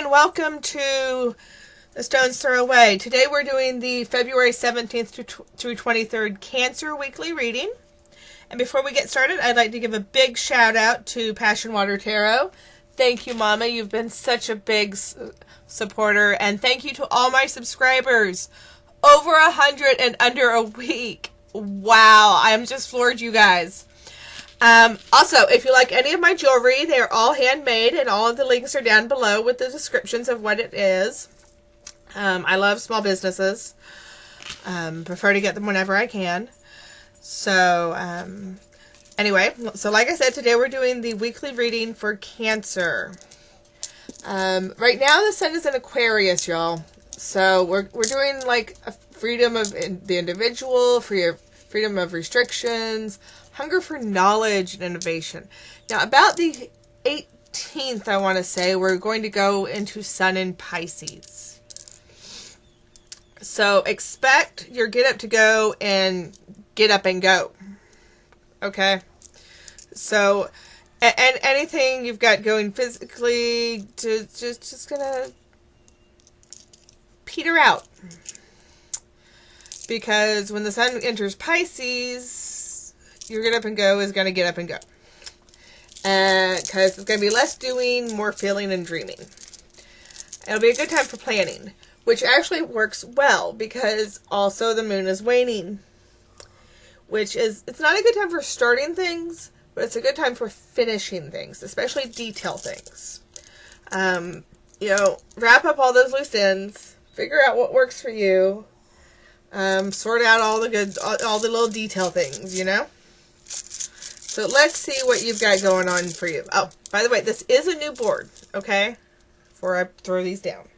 and welcome to AStonesThrowAway. Today we're doing the February 17th through 23rd Cancer Weekly Reading. And before we get started, I'd like to give a big shout out to Passion Water Tarot. Thank you, Mama. You've been such a big supporter. And thank you to all my subscribers. Over 100 in under a week. Wow, I'm just floored, you guys. Also, if you like any of my jewelry, they are all handmade, and all of the links are down below with the descriptions of what it is. I love small businesses. Prefer to get them whenever I can. So, anyway, so like I said, today we're doing the weekly reading for Cancer. Right now the sun is in Aquarius, y'all. So we're doing like a freedom of the individual, freedom of restrictions, hunger for knowledge and innovation. Now, about the 18th, I want to say, we're going to go into Sun in Pisces. So expect your get up to go and get up and go. Okay? So, and anything you've got going physically, just gonna peter out. Because when the sun enters Pisces, your get up and go is going to get up and go. Because it's going to be less doing, more feeling and dreaming. It'll be a good time for planning, which actually works well because also the moon is waning. Which is, it's not a good time for starting things, but it's a good time for finishing things, especially detail things. Wrap up all those loose ends, figure out what works for you. Sort out all the little detail things, you know? So let's see what you've got going on for you. Oh, by the way, this is a new board, okay? Before I throw these down.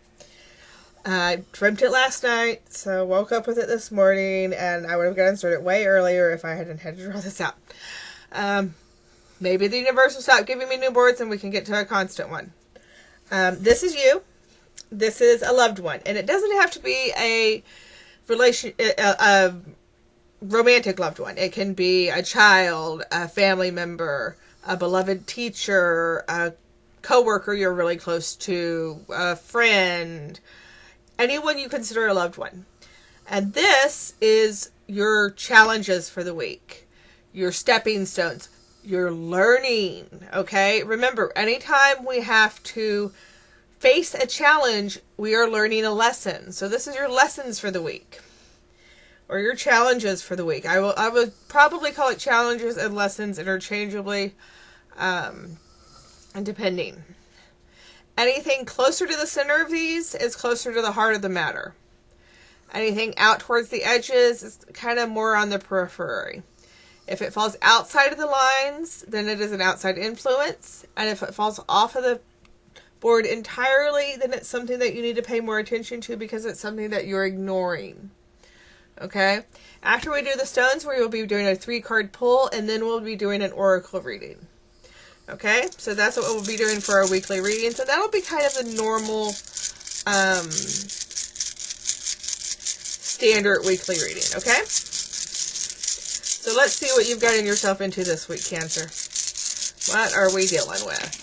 I dreamt it last night, so woke up with it this morning, and I would have gotten started way earlier if I hadn't had to draw this out. Maybe the universe will stop giving me new boards and we can get to a constant one. This is you. This is a loved one. And it doesn't have to be a romantic loved one. It can be a child, a family member, a beloved teacher, a coworker you're really close to, a friend, anyone you consider a loved one. And this is your challenges for the week, your stepping stones, your learning, okay? Remember, anytime we have to face a challenge, we are learning a lesson. So this is your lessons for the week, or your challenges for the week. I would probably call it challenges and lessons interchangeably, and depending. Anything closer to the center of these is closer to the heart of the matter. Anything out towards the edges is kind of more on the periphery. If it falls outside of the lines, then it is an outside influence. And if it falls off of the board entirely, then it's something that you need to pay more attention to because it's something that you're ignoring. Okay? After we do the stones, we will be doing a 3-card pull, and then we'll be doing an oracle reading. Okay? So that's what we'll be doing for our weekly reading. So that'll be kind of the normal standard weekly reading. Okay? So let's see what you've gotten yourself into this week, Cancer. What are we dealing with?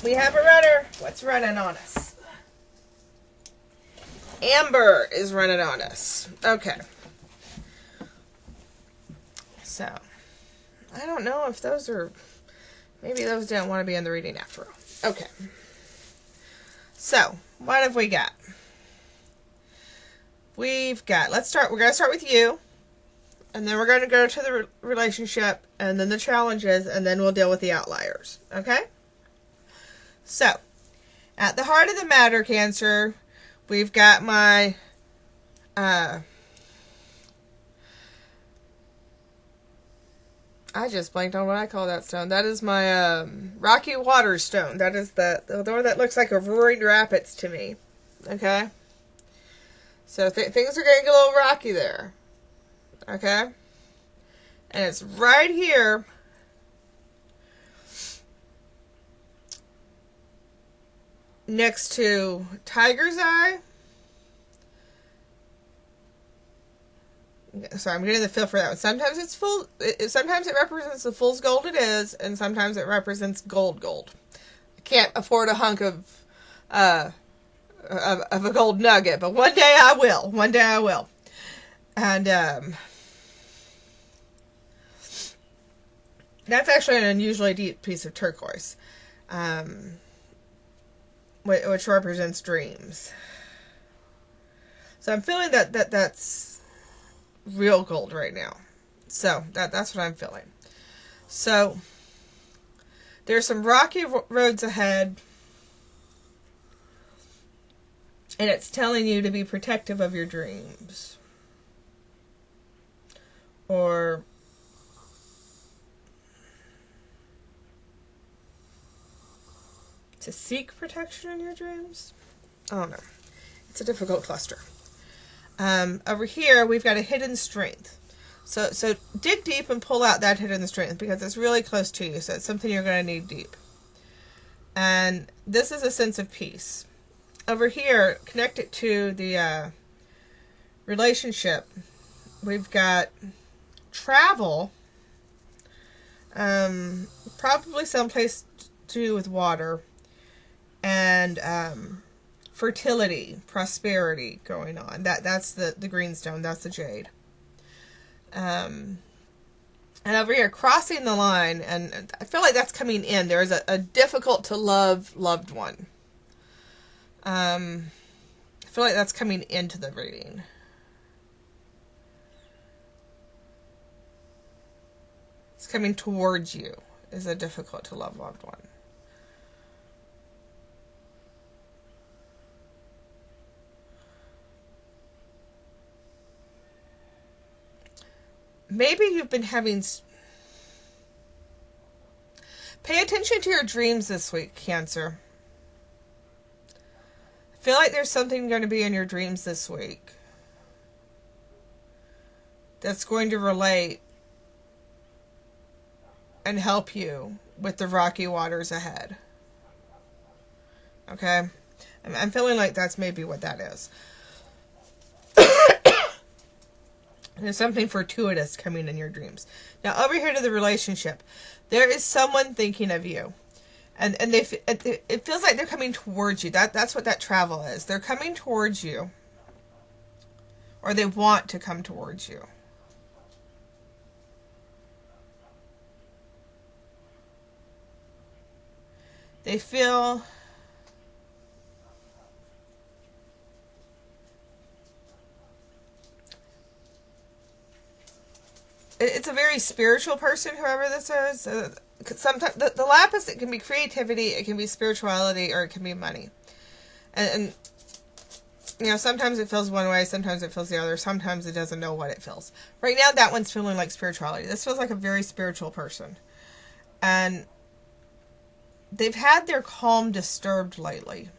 We have a runner. What's running on us? Amber is running on us. Okay. So, I don't know if those are... Maybe those don't want to be in the reading after all. Okay. So, what have we got? We've got... We're going to start with you. And then we're going to go to the relationship. And then the challenges. And then we'll deal with the outliers. Okay? So, at the heart of the matter, Cancer, we've got my, I just blanked on what I call that stone. That is my, rocky water stone. That is the one that looks like a roaring rapids to me. Okay? So, things are going to get a little rocky there. Okay? And it's right here. Next to Tiger's Eye, So I'm getting the feel for that one. Sometimes it's full. Sometimes it represents the fool's gold it is, and sometimes it represents gold. I can't afford a hunk of a gold nugget, but one day I will. One day I will. And that's actually an unusually deep piece of turquoise, which represents dreams. So I'm feeling that's real gold right now. So that's what I'm feeling. So there's some rocky roads ahead, and it's telling you to be protective of your dreams, or to seek protection in your dreams. I don't know. It's a difficult cluster. Over here, we've got a hidden strength. So dig deep and pull out that hidden strength, because it's really close to you. So it's something you're going to need deep. And this is a sense of peace. Over here, connect it to the relationship. We've got travel. Probably someplace to do with water. And fertility, prosperity going on. That's the greenstone. That's the jade. And over here, crossing the line, and I feel like that's coming in. There is a difficult to love loved one. I feel like that's coming into the reading. It's coming towards you, is a difficult to love loved one. Maybe you've been having... Pay attention to your dreams this week, Cancer. I feel like there's something going to be in your dreams this week that's going to relate and help you with the rocky waters ahead. Okay? I'm feeling like that's maybe what that is. There's something fortuitous coming in your dreams. Now, over here to the relationship. There is someone thinking of you. And it feels like they're coming towards you. That's what that travel is. They're coming towards you. Or they want to come towards you. They feel... It's a very spiritual person, whoever this is. Sometimes the lapis, it can be creativity, it can be spirituality, or it can be money. And you know, sometimes it feels one way, sometimes it feels the other, sometimes it doesn't know what it feels. Right now, that one's feeling like spirituality. This feels like a very spiritual person. And they've had their calm disturbed lately.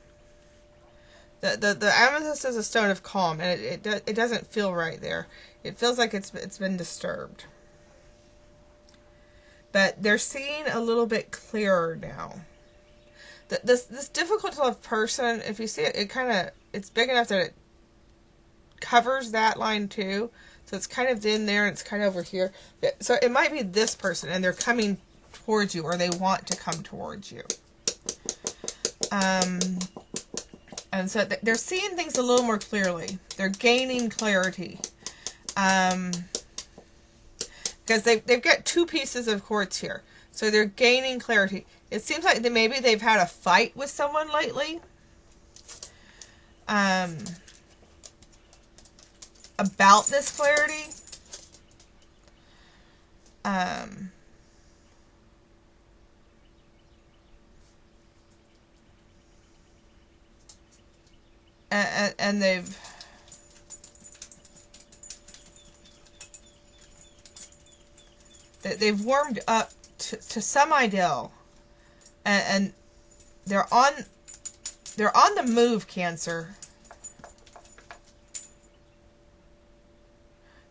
The amethyst is a stone of calm, and it doesn't feel right there. It feels like it's been disturbed. But they're seeing a little bit clearer now. This difficult to love person, if you see it, it's big enough that it covers that line too. So it's kind of in there, and it's kind of over here. So it might be this person, and they're coming towards you, or they want to come towards you. And so they're seeing things a little more clearly. They're gaining clarity. Because they've got two pieces of quartz here. So they're gaining clarity. It seems like maybe they've had a fight with someone lately. About this clarity. And they've warmed up to some ideal, and they're on the move, Cancer.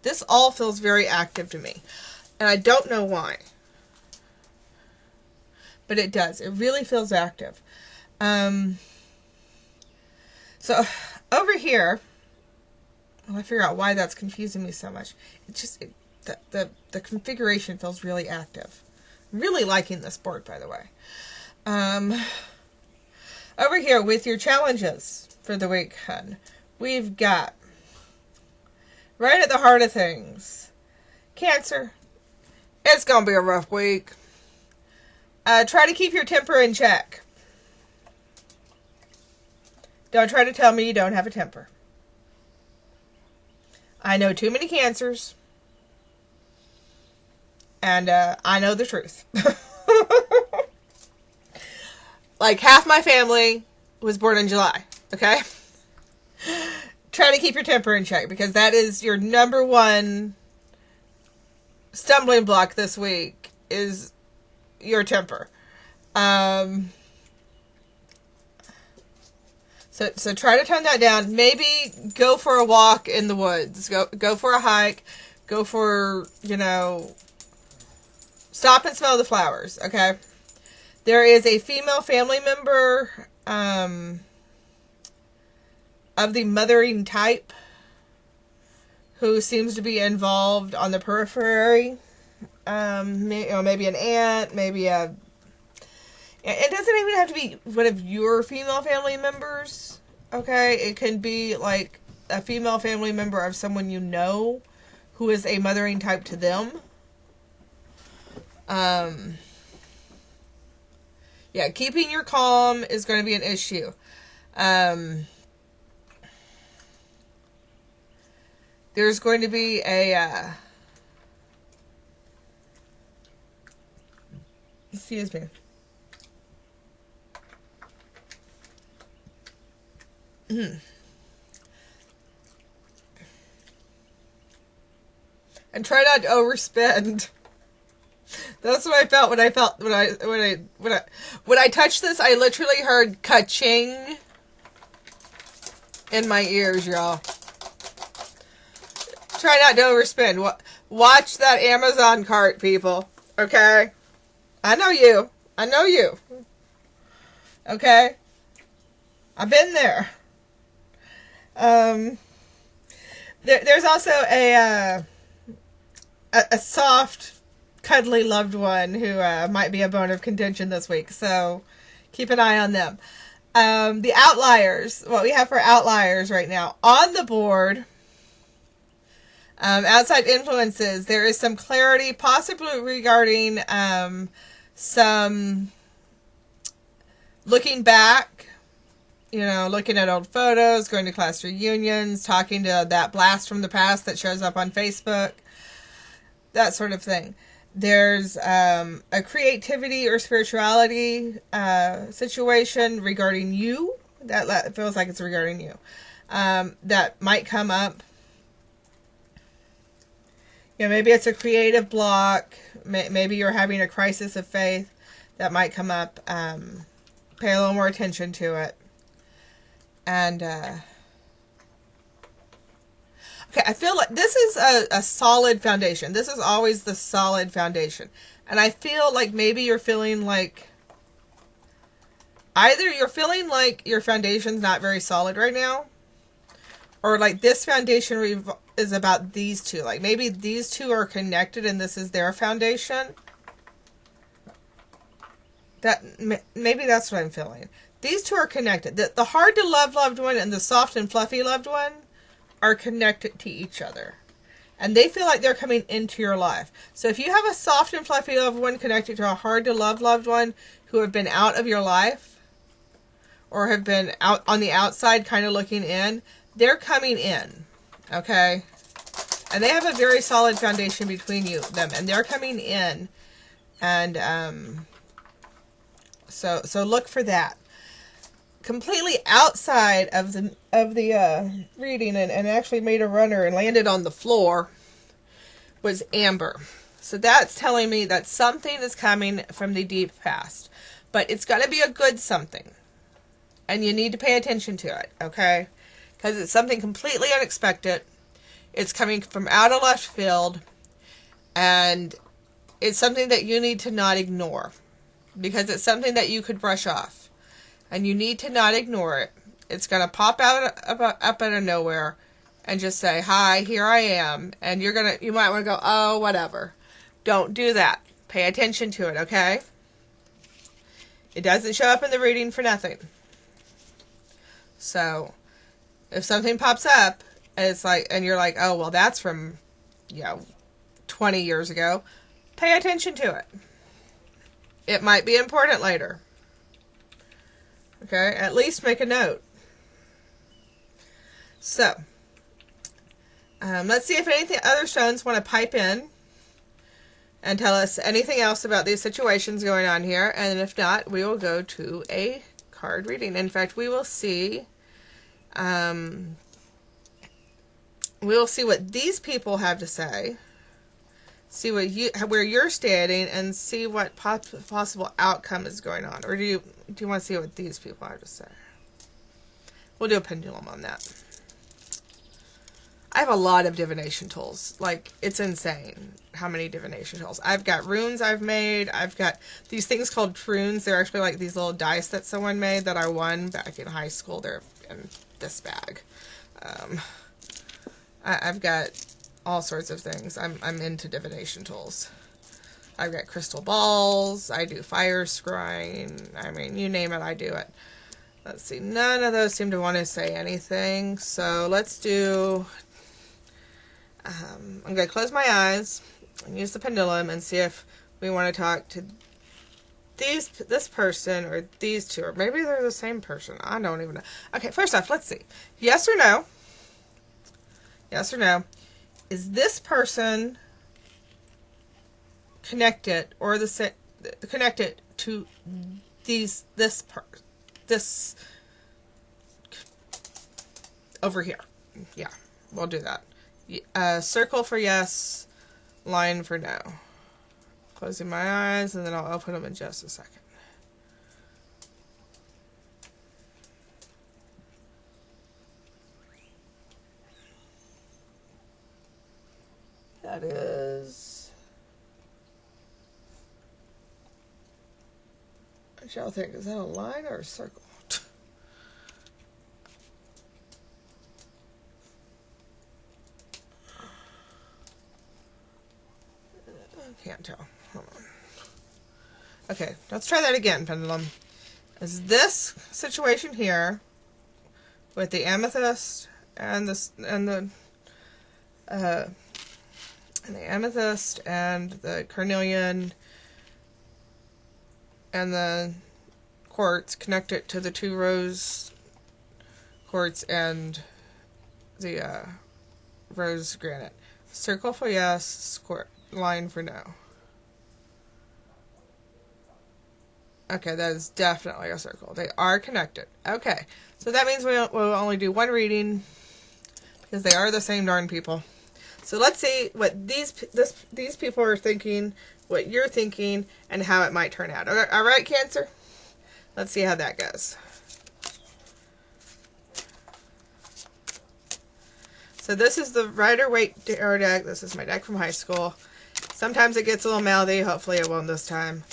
This all feels very active to me, and I don't know why, but it does. It really feels active. So over here, Well, I figure out why that's confusing me so much. It's just, the configuration feels really active. Really liking this board, by the way. Over here with your challenges for the week, hun, we've got, right at the heart of things, Cancer. It's going to be a rough week. Try to keep your temper in check. Don't try to tell me you don't have a temper. I know too many Cancers. And I know the truth. Like, half my family was born in July. Okay? Try to keep your temper in check, because that is your number one stumbling block this week, is your temper. So try to tone that down. Maybe go for a walk in the woods. Go for a hike. Go for, stop and smell the flowers, okay? There is a female family member of the mothering type who seems to be involved on the periphery. Maybe an aunt, maybe a... It doesn't even have to be one of your female family members, okay? It can be like a female family member of someone you know who is a mothering type to them. Yeah, keeping your calm is going to be an issue. There's going to be a... excuse me. And try not to overspend. That's what I felt when I touched this. I literally heard ka-ching in my ears, y'all. Try not to overspend. Watch that Amazon cart, people. Okay? I know you. Okay? I've been there. There's also a soft, cuddly loved one who might be a bone of contention this week, so keep an eye on them. The outliers, what we have for outliers right now on the board, outside influences, there is some clarity possibly regarding some looking back, looking at old photos, going to class reunions, talking to that blast from the past that shows up on Facebook, that sort of thing. There's a creativity or spirituality situation regarding you. That feels like it's regarding you. That might come up. Maybe it's a creative block. Maybe you're having a crisis of faith. That might come up. Pay a little more attention to it. And, okay, I feel like this is a solid foundation. This is always the solid foundation. And I feel like maybe you're feeling like, either you're feeling like your foundation's not very solid right now, or like this foundation is about these two. Like maybe these two are connected and this is their foundation. Maybe that's what I'm feeling. These two are connected. The hard to love loved one and the soft and fluffy loved one are connected to each other. And they feel like they're coming into your life. So if you have a soft and fluffy loved one connected to a hard to love loved one who have been out of your life, or have been out on the outside kind of looking in, they're coming in. Okay? And they have a very solid foundation between them. And they're coming in. And so look for that. Completely outside of the reading and actually made a runner and landed on the floor was Amber. So that's telling me that something is coming from the deep past. But it's going to be a good something. And you need to pay attention to it, okay? Because it's something completely unexpected. It's coming from out of left field. And it's something that you need to not ignore. Because it's something that you could brush off. And you need to not ignore it. It's going to pop out up out of nowhere. and just say, hi, here I am. And you might want to go, oh, whatever. Don't do that. Pay attention to it, okay? It doesn't show up in the reading for nothing. So, if something pops up, and you're like, oh, well, that's from, 20 years ago, pay attention to it. It might be important later. Okay? At least make a note. So, let's see if anything other stones want to pipe in and tell us anything else about these situations going on here. And if not, we will go to a card reading. In fact, we will see what these people have to say, see where you're standing, and see what possible outcome is going on. Or do you want to see what these people have to say? We'll do a pendulum on that. I have a lot of divination tools. Like, it's insane how many divination tools. I've got runes I've made. I've got these things called troons. They're actually like these little dice that someone made that I won back in high school. They're in this bag. I've got all sorts of things. I'm into divination tools. I've got crystal balls. I do fire scrying. I mean, you name it, I do it. Let's see. None of those seem to want to say anything. So let's do... I'm going to close my eyes and use the pendulum and see if we want to talk to this person or these two. Or maybe they're the same person. I don't even know. Okay, first off, let's see. Yes or no? Yes or no? Is this person connected or connected to this over here? Yeah, we'll do that. Circle for yes, line for no. Closing my eyes, and then I'll open them in just a second. That is... I shall think, is that a line or a circle? Can't tell. Hold on. Okay, let's try that again, pendulum. Is this situation here with the amethyst and the amethyst and the carnelian and the quartz connected to the two rose quartz and the rose granite? Circle for yes, square line for no. Okay, that is definitely a circle. They are connected. Okay, so that means we'll only do one reading because they are the same darn people. So let's see what these people are thinking, what you're thinking, and how it might turn out. All right, Cancer? Let's see how that goes. So this is the Rider-Waite tarot deck. This is my deck from high school. Sometimes it gets a little mouthy. Hopefully it won't this time.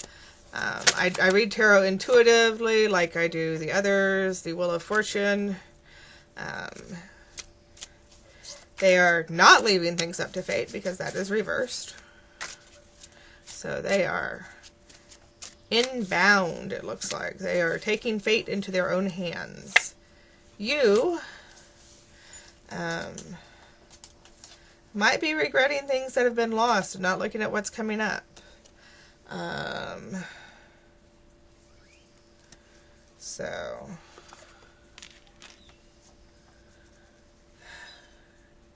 I read tarot intuitively like I do the others. The Wheel of Fortune. They are not leaving things up to fate because that is reversed. So they are inbound, it looks like. They are taking fate into their own hands. You might be regretting things that have been lost and not looking at what's coming up. So,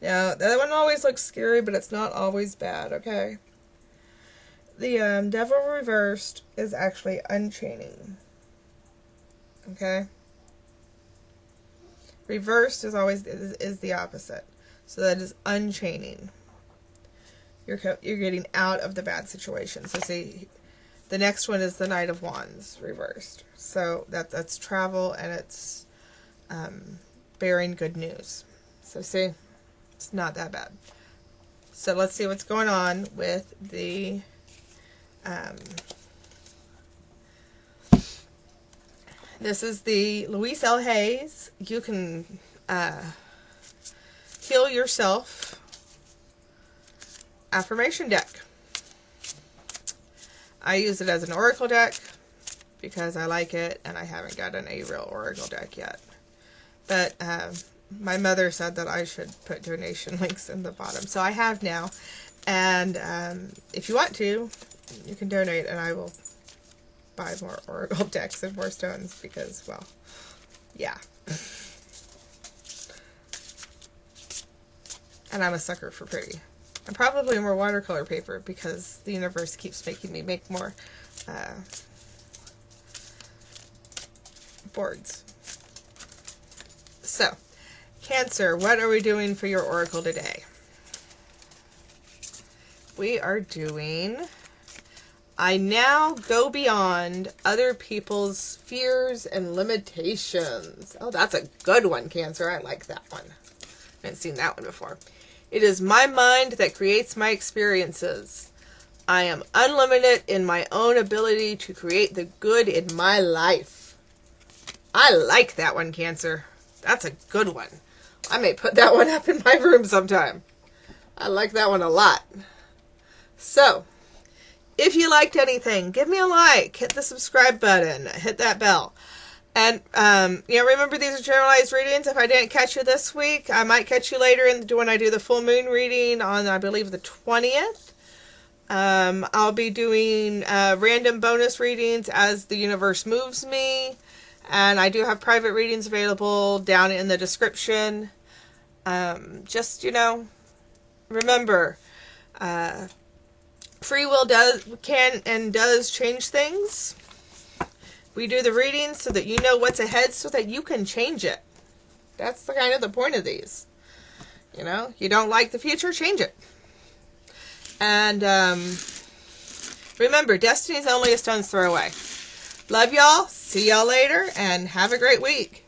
yeah, that one always looks scary, but it's not always bad, okay? The Devil reversed is actually unchaining. Okay? Reversed is always is the opposite. So that is unchaining. You're getting out of the bad situation. So see, the next one is the Knight of Wands reversed. So that's travel, and it's bearing good news. So see, it's not that bad. So let's see what's going on with the this is the Louise L. Hayes. You can Heal Yourself affirmation deck. I use it as an oracle deck because I like it, and I haven't gotten a real oracle deck yet. But my mother said that I should put donation links in the bottom, so I have now. And if you want to, you can donate, and I will buy more oracle decks and more stones because, well, yeah. And I'm a sucker for pretty. And probably more watercolor paper because the universe keeps making me make more boards. So, Cancer, what are we doing for your oracle today? We are doing, I now go beyond other people's fears and limitations. Oh, that's a good one, Cancer. I like that one. I haven't seen that one before. It is my mind that creates my experiences. I am unlimited in my own ability to create the good in my life. I like that one, Cancer. That's a good one. I may put that one up in my room sometime. I like that one a lot. So, if you liked anything, give me a like. Hit the subscribe button. Hit that bell. And, remember, these are generalized readings. If I didn't catch you this week, I might catch you later when I do the full moon reading on, I believe, the 20th. I'll be doing random bonus readings as the universe moves me. And I do have private readings available down in the description. Remember, free will can and does change things. We do the readings so that you know what's ahead so that you can change it. That's the point of these. You don't like the future, change it. And remember, destiny's only a stone's throw away. Love y'all. See y'all later, and have a great week.